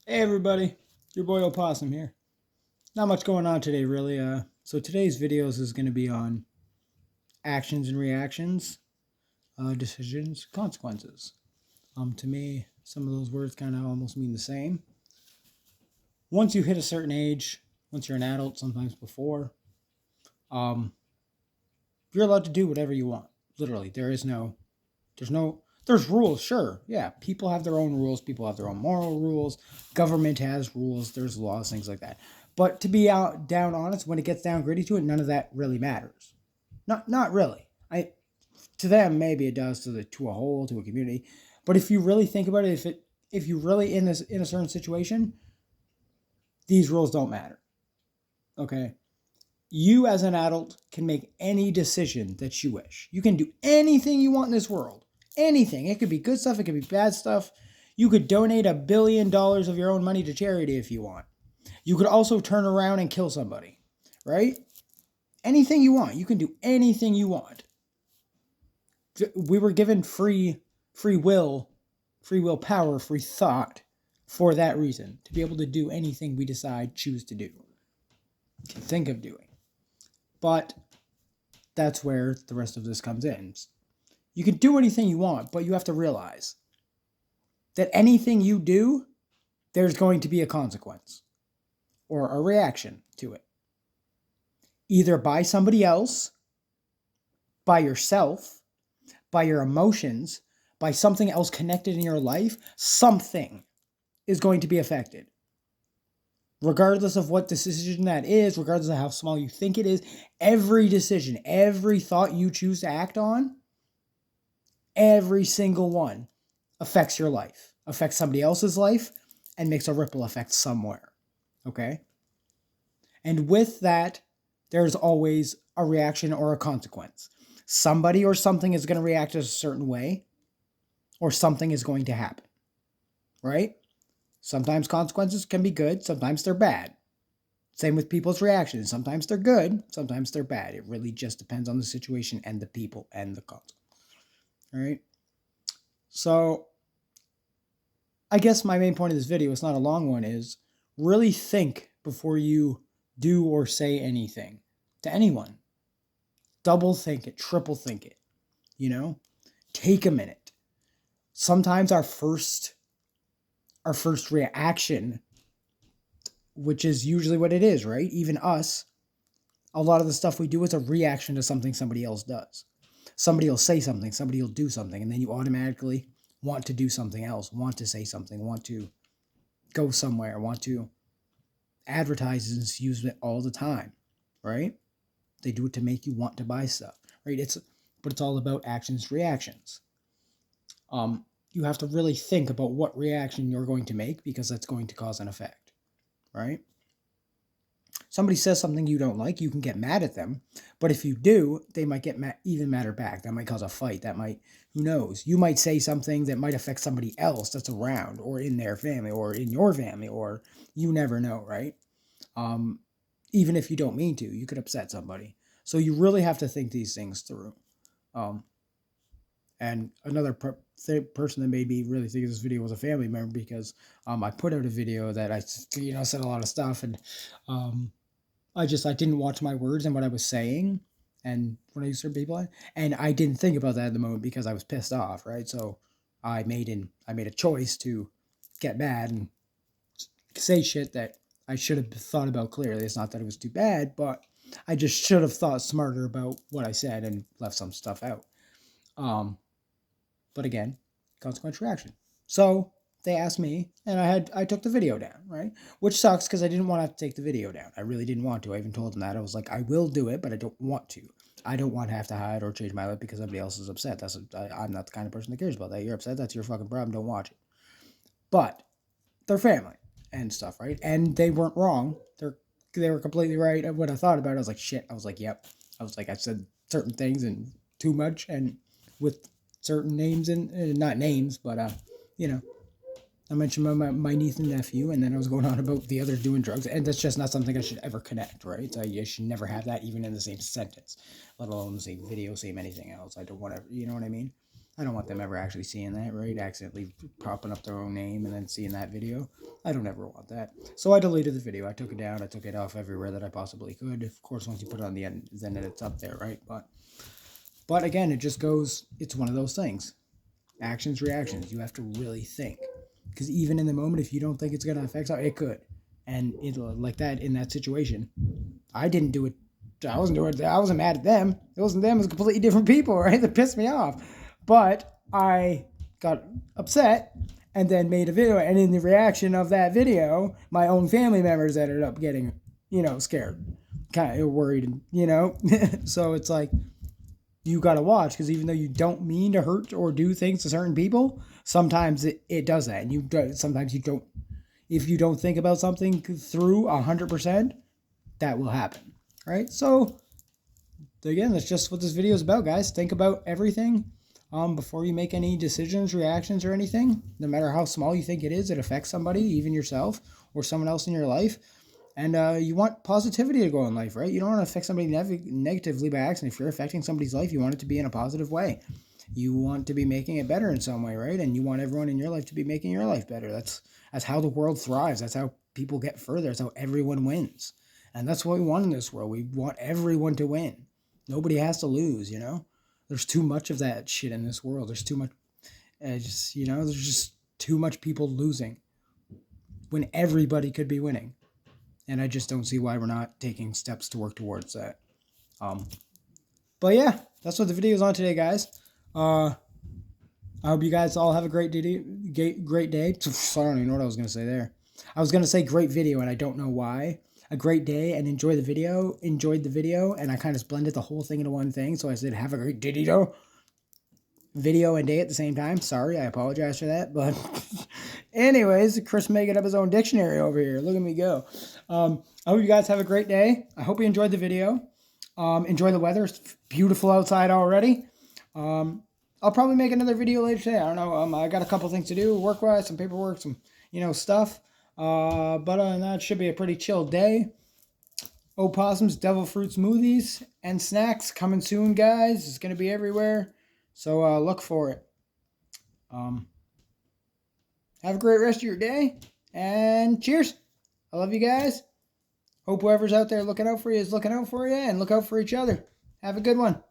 Hey everybody, your boy Opossum here. Not much going on today, really. So today's videos is going to be on actions and reactions, decisions, consequences. To me, some of those words kind of almost mean the same. Once you hit a certain age, once you're an adult, sometimes before, um, you're allowed to do whatever you want. Literally, there's rules, sure. Yeah, people have their own rules. People have their own moral rules. Government has rules. There's laws, things like that. But to be out down honest, when it gets down gritty to it, none of that really matters. Not really. I To them maybe it does to a whole to a community. But if you really think about it, if you really in a certain situation, these rules don't matter. Okay. You as an adult can make any decision that you wish. You can do anything you want in this world. Anything. It could be good stuff, it could be bad stuff. You could donate $1 billion of your own money to charity if you want. You could also turn around and kill somebody, right? Anything you want. You can do anything you want. We were given free will, free will power, free thought for that reason, to be able to do anything we choose to do, can think of doing. But that's where the rest of this comes in. You can do anything you want, but you have to realize that anything you do, there's going to be a consequence or a reaction to it. Either by somebody else, by yourself, by your emotions, by something else connected in your life, something is going to be affected. Regardless of what decision that is, regardless of how small you think it is, every decision, every thought you choose to act on, every single one affects your life, affects somebody else's life, and makes a ripple effect somewhere. Okay? And with that, there's always a reaction or a consequence. Somebody or something is going to react a certain way, or something is going to happen. Right? Sometimes consequences can be good, sometimes they're bad. Same with people's reactions. Sometimes they're good, sometimes they're bad. It really just depends on the situation and the people and the consequence. All right? So, I guess my main point of this video, it's not a long one, is really think before you do or say anything to anyone. Double think it, triple think it, you know? Take a minute. Sometimes our first reaction, which is usually what it is, right? Even us, a lot of the stuff we do is a reaction to something somebody else does. Somebody will say something, somebody will do something, and then you automatically want to do something else, want to say something, want to go somewhere, want to advertise use it all the time, right? They do it to make you want to buy stuff, right? But it's all about actions, reactions. You have to really think about what reaction you're going to make because that's going to cause an effect, right? Somebody says something you don't like, you can get mad at them. But if you do, they might get even madder back. That might cause a fight. That might, who knows? You might say something that might affect somebody else that's around or in their family or in your family, or you never know, right? Um, Even if you don't mean to, you could upset somebody. So you really have to think these things through. Um, and another person that made me really think this video was a family member because I put out a video that I said a lot of stuff, and um, I didn't watch my words and what I was saying, and when I used certain people, and I didn't think about that at the moment because I was pissed off, right? So I made a choice to get mad and say shit that I should have thought about clearly. It's not that it was too bad, but I just should have thought smarter about what I said and left some stuff out. Um, but again, consequential reaction. So they asked me, and I took the video down, right? Which sucks because I didn't want to take the video down. I really didn't want to. I even told them that I was like, I will do it, but I don't want to. I don't want to have to hide or change my life because somebody else is upset. I'm not the kind of person that cares about that. You're upset. That's your fucking problem. Don't watch it. But they're family and stuff, right? And they weren't wrong. They were completely right. When I thought about it, I was like, shit. I was like, yep. I was like, I said certain things and too much, and with certain names and not names, but you know, I mentioned my niece and nephew, and then I was going on about the other doing drugs, and that's just not something I should ever connect, right? I should never have that even in the same sentence, let alone the same video, same anything else. I don't want to, you know what I mean? I don't want them ever actually seeing that, right? Accidentally popping up their own name and then seeing that video. I don't ever want that. So I deleted the video. I took it down. I took it off everywhere that I possibly could. Of course, once you put it on the end, then it's up there, right? But again, it just goes, it's one of those things. Actions, reactions. You have to really think. Because even in the moment, if you don't think it's going to affect something, it could. And it, like that, in that situation, I didn't do it. I wasn't doing it. I wasn't mad at them. It wasn't them. It was completely different people, right? That pissed me off. But I got upset and then made a video. And in the reaction of that video, my own family members ended up getting, scared, kind of worried, So it's like, you got to watch, because even though you don't mean to hurt or do things to certain people, sometimes it does that. And sometimes you don't, if you don't think about something through 100%, that will happen, right? So again, that's just what this video is about, guys. Think about everything before you make any decisions, reactions, or anything. No matter how small you think it is, it affects somebody, even yourself or someone else in your life. And you want positivity to go in life, right? You don't want to affect somebody negatively by accident. If you're affecting somebody's life, you want it to be in a positive way. You want to be making it better in some way, right? And you want everyone in your life to be making your life better. That's how the world thrives. That's how people get further. That's how everyone wins. And that's what we want in this world. We want everyone to win. Nobody has to lose, There's too much of that shit in this world. There's too much, there's just too much people losing when everybody could be winning. And I just don't see why we're not taking steps to work towards that. But yeah, that's what the video is on today, guys. I hope you guys all have a great day. Great day. I don't even know what I was going to say there. I was going to say great video, and I don't know why. A great day, and enjoyed the video, and I kind of blended the whole thing into one thing. So I said, have a great video and day at the same time. Sorry, I apologize for that. But anyways, Chris making up his own dictionary over here. Look at me go. I hope you guys have a great day. I hope you enjoyed the video. Enjoy the weather. It's beautiful outside already. I'll probably make another video later today. I don't know. I got a couple things to do work-wise, some paperwork, some, stuff. But other than that, it should be a pretty chill day. Opossums, devil fruit smoothies, and snacks coming soon, guys. It's going to be everywhere. So look for it. Have a great rest of your day. And cheers. I love you guys. Hope whoever's out there looking out for you is looking out for you. And look out for each other. Have a good one.